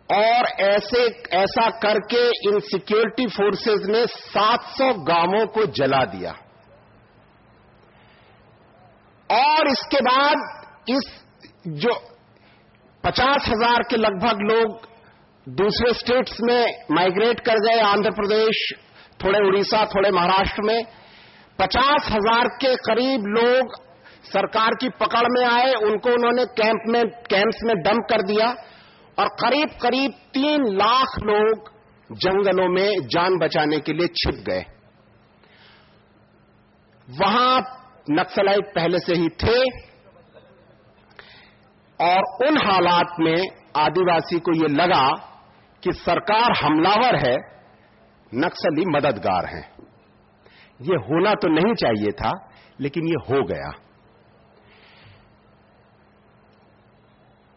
और ऐसा करके इन सिक्योरिटी फोर्सेस ने 700 गांवों को जला दिया। और इसके बाद इस जो 50,000 के लगभग लोग दूसरे स्टेट्स में माइग्रेट कर गए, आंध्र प्रदेश, थोड़े उड़ीसा, थोड़े महाराष्ट्र में 50,000 के करीब लोग सरकार की पकड़ में आए। उनको उन्होंने कैंप्स में डंप कर दिया और करीब करीब 3 लाख लोग जंगलों में जान बचाने के लिए छिप गए। वहां नक्सलाइट पहले से ही थे और उन हालात में आदिवासी को यह लगा कि सरकार हमलावर है, नक्सली मददगार हैं। यह होना तो नहीं चाहिए था, लेकिन यह हो गया।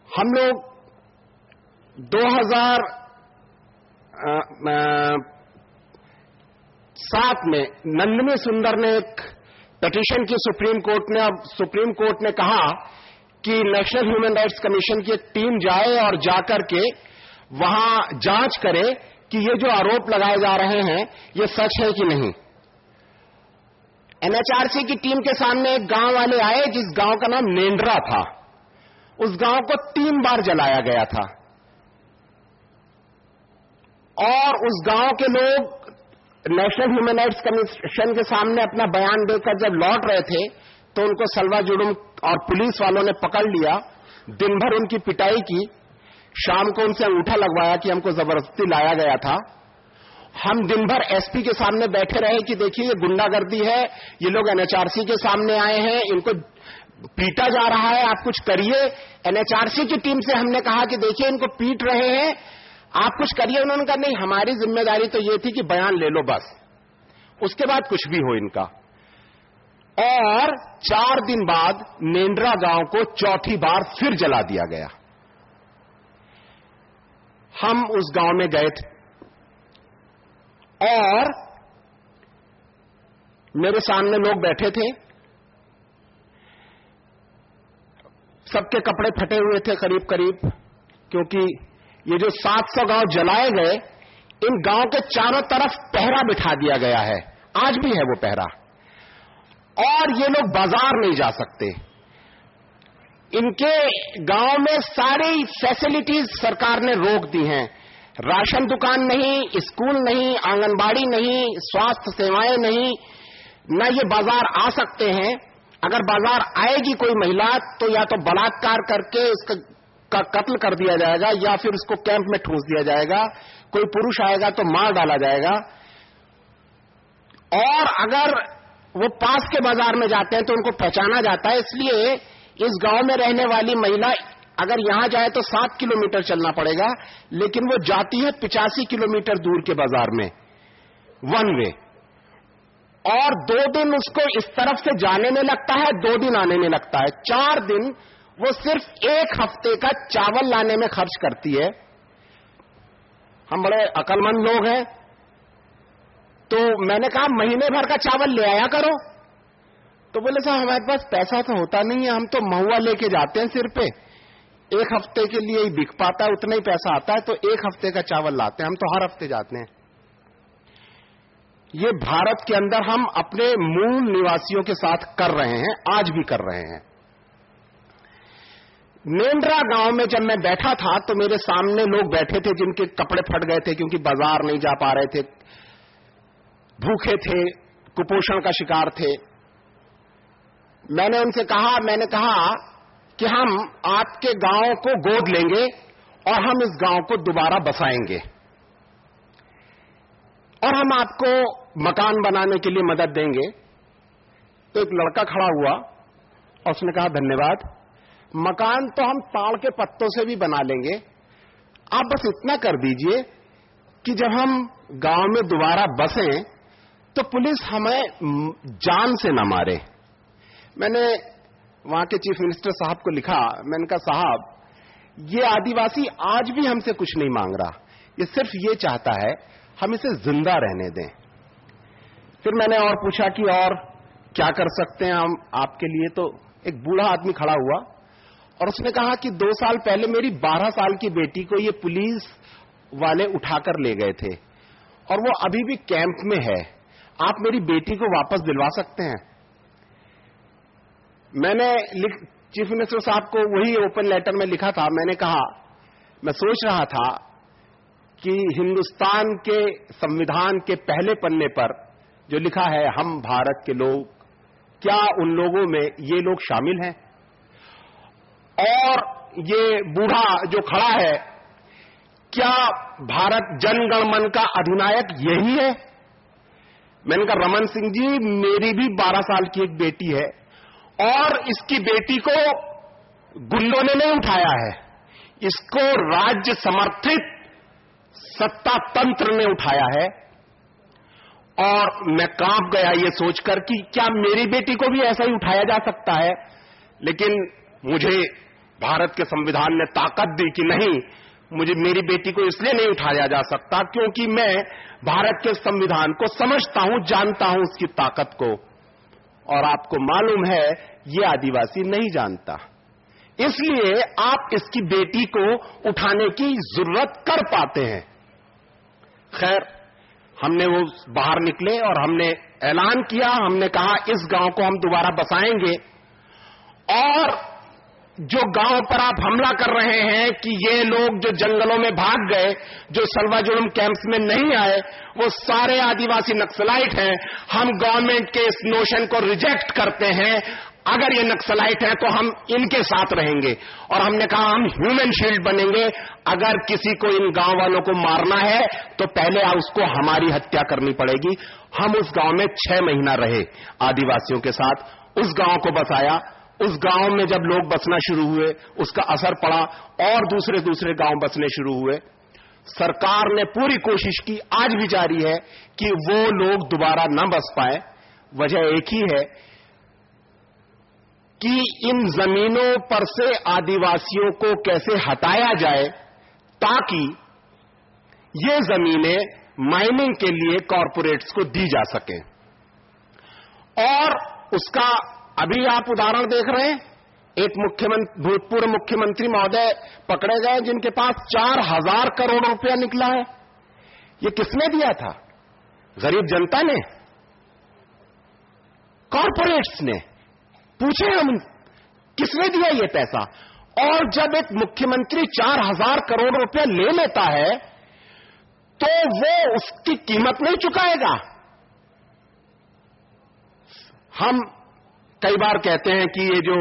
हम लोग 2007 में नंदिनी सुंदर ने एक पिटीशन की सुप्रीम कोर्ट ने। अब सुप्रीम कोर्ट ने कहा कि नेशनल ह्यूमन राइट्स कमीशन की एक टीम जाए और जाकर के वहां जांच करे कि ये जो आरोप लगाए जा रहे हैं ये सच है कि नहीं। एनएचआरसी की टीम के सामने एक गांव वाले आए जिस गांव का नाम नेंद्रा था। उस गांव को 3 बार जलाया गया था और उस गांव के लोग नेशनल ह्यूमन राइट्स कमीशन के सामने अपना बयान देकर जब लौट रहे थे तो उनको सलवा जुडुम और पुलिस वालों ने पकड़ लिया। दिन भर उनकी पिटाई की, शाम को उनसे अंगूठा लगवाया कि हमको जबरदस्ती लाया गया था। हम दिन भर एसपी के सामने बैठे रहे कि देखिए ये गुंडागर्दी है, ये लोग एनएचआरसी के सामने आए हैं, इनको पीटा जा रहा है, आप कुछ करिए। एनएचआरसी की टीम से हमने कहा कि देखिए इनको पीट रहे हैं, आप कुछ करिए। उन्होंने कहा नहीं, हमारी जिम्मेदारी तो ये थी कि बयान ले लो बस, उसके बाद कुछ भी हो इनका। और 4 दिन बाद नेंद्रा गांव को चौथी बार फिर जला दिया गया। हम उस गांव में गए थे और मेरे सामने लोग बैठे थे, सबके कपड़े फटे हुए थे करीब करीब, क्योंकि ये जो 700 गांव जलाए गए, इन गांव के चारों तरफ पहरा बिठा दिया गया है, आज भी है वो पहरा। और ये लोग बाजार नहीं जा सकते। इनके गांव में सारी फैसिलिटीज सरकार ने रोक दी हैं। राशन दुकान नहीं, स्कूल नहीं, आंगनबाड़ी नहीं, स्वास्थ्य सेवाएं नहीं, न ये बाजार आ सकते हैं। अगर बाजार आएगी कोई महिला तो या तो बलात्कार करके उसका कत्ल कर दिया जाएगा या फिर उसको कैंप में ठूंस दिया जाएगा। कोई पुरुष आएगा तो मार डाला जाएगा। और अगर वो पास के बाजार में जाते हैं तो उनको पहचाना जाता है। इसलिए इस गांव में रहने वाली महिला अगर यहां जाए तो 7 किलोमीटर चलना पड़ेगा, लेकिन वो जाती है 85 किलोमीटर दूर के बाजार में वन वे। और 2 दिन उसको इस तरफ से जाने में लगता है, 2 दिन आने में लगता है, 4 दिन वो सिर्फ 1 हफ्ते का चावल लाने में खर्च करती है। हम बड़े अक्लमंद लोग हैं, तो मैंने कहा महीने भर का चावल ले आया करो। तो बोले साहब हमारे पास पैसा तो होता नहीं है, हम तो महुआ लेके जाते हैं सिर पे, 1 हफ्ते के लिए ही बिक पाता है, उतना ही पैसा आता है, तो 1 हफ्ते का चावल लाते हैं, हम तो हर हफ्ते जाते हैं। ये भारत के अंदर हम अपने मूल निवासियों के साथ कर रहे हैं, आज भी कर रहे हैं। नेंद्रा गांव में जब मैं बैठा था तो मेरे सामने लोग बैठे थे जिनके कपड़े फट गए थे क्योंकि बाजार नहीं जा पा रहे थे, भूखे थे, कुपोषण का शिकार थे। मैंने उनसे कहा कि हम आपके गांव को गोद लेंगे और हम इस गांव को दोबारा बसाएंगे और हम आपको मकान बनाने के लिए मदद देंगे। तो एक लड़का खड़ा हुआ और उसने कहा धन्यवाद, मकान तो हम ताड़ के पत्तों से भी बना लेंगे, आप बस इतना कर दीजिए कि जब हम गांव में दोबारा बसें तो पुलिस हमें जान से न मारे। मैंने वहां के चीफ मिनिस्टर साहब को लिखा, मैंने कहा साहब ये आदिवासी आज भी हमसे कुछ नहीं मांग रहा, ये सिर्फ ये चाहता है हम इसे जिंदा रहने दें। फिर मैंने और पूछा कि और क्या कर सकते हैं हम आपके लिए। तो एक बूढ़ा आदमी खड़ा हुआ और उसने कहा कि 2 साल पहले मेरी 12 साल की बेटी को ये पुलिस वाले उठाकर ले गए थे और वो अभी भी कैंप में है, आप मेरी बेटी को वापस दिलवा सकते हैं? मैंने चीफ मिनिस्टर साहब को वही ओपन लेटर में लिखा था। मैंने कहा, मैं सोच रहा था कि हिंदुस्तान के संविधान के पहले पन्ने पर जो लिखा है हम भारत के लोग, क्या उन लोगों में ये लोग शामिल हैं? और ये बूढ़ा जो खड़ा है, क्या भारत जनगण मन का अधिनायक यही है? मैंने कहा, रमन सिंह जी, मेरी भी 12 साल की एक बेटी है और इसकी बेटी को गुंडों ने नहीं उठाया है, इसको राज्य समर्थित सत्ता तंत्र ने उठाया है। और मैं कांप गया ये सोचकर कि क्या मेरी बेटी को भी ऐसा ही उठाया जा सकता है। लेकिन मुझे भारत के संविधान ने ताकत दी कि नहीं, मुझे मेरी बेटी को इसलिए नहीं उठाया जा सकता क्योंकि मैं भारत के संविधान को समझता हूं, जानता हूं उसकी ताकत को। और आपको मालूम है ये आदिवासी नहीं जानता, इसलिए आप इसकी बेटी को उठाने की जरूरत कर पाते हैं। खैर, हमने वो बाहर निकले और हमने ऐलान किया, हमने कहा इस गांव को हम दोबारा बसाएंगे और जो गांव पर आप हमला कर रहे हैं कि ये लोग जो जंगलों में भाग गए, जो सलवा जुलम कैंप्स में नहीं आए, वो सारे आदिवासी नक्सलाइट हैं। हम गवर्नमेंट के इस नोशन को रिजेक्ट करते हैं। अगर ये नक्सलाइट हैं तो हम इनके साथ रहेंगे। और हमने कहा हम ह्यूमन शील्ड बनेंगे। अगर किसी को इन गांव वालों को मारना है तो पहले उसको हमारी हत्या करनी पड़ेगी। हम उस गांव में 6 महीना रहे आदिवासियों के साथ, उस गांव को बसाया। उस गांव में जब लोग बसना शुरू हुए, उसका असर पड़ा और दूसरे गांव बसने शुरू हुए। सरकार ने पूरी कोशिश की, आज भी जारी है, कि वो लोग दोबारा न बस पाए। वजह एक ही है कि इन जमीनों पर से आदिवासियों को कैसे हटाया जाए ताकि ये जमीनें माइनिंग के लिए कॉरपोरेट्स को दी जा सके। और उसका अभी आप उदाहरण देख रहे हैं, एक भूतपूर्व मुख्यमंत्री महोदय पकड़े गए जिनके पास 4000 करोड़ रुपया निकला है। ये किसने दिया था? गरीब जनता ने, कॉरपोरेट्स ने। पूछे हम, किसने दिया ये पैसा? और जब एक मुख्यमंत्री 4000 करोड़ रुपया ले लेता है तो वो उसकी कीमत नहीं चुकाएगा। हम कई बार कहते हैं कि ये जो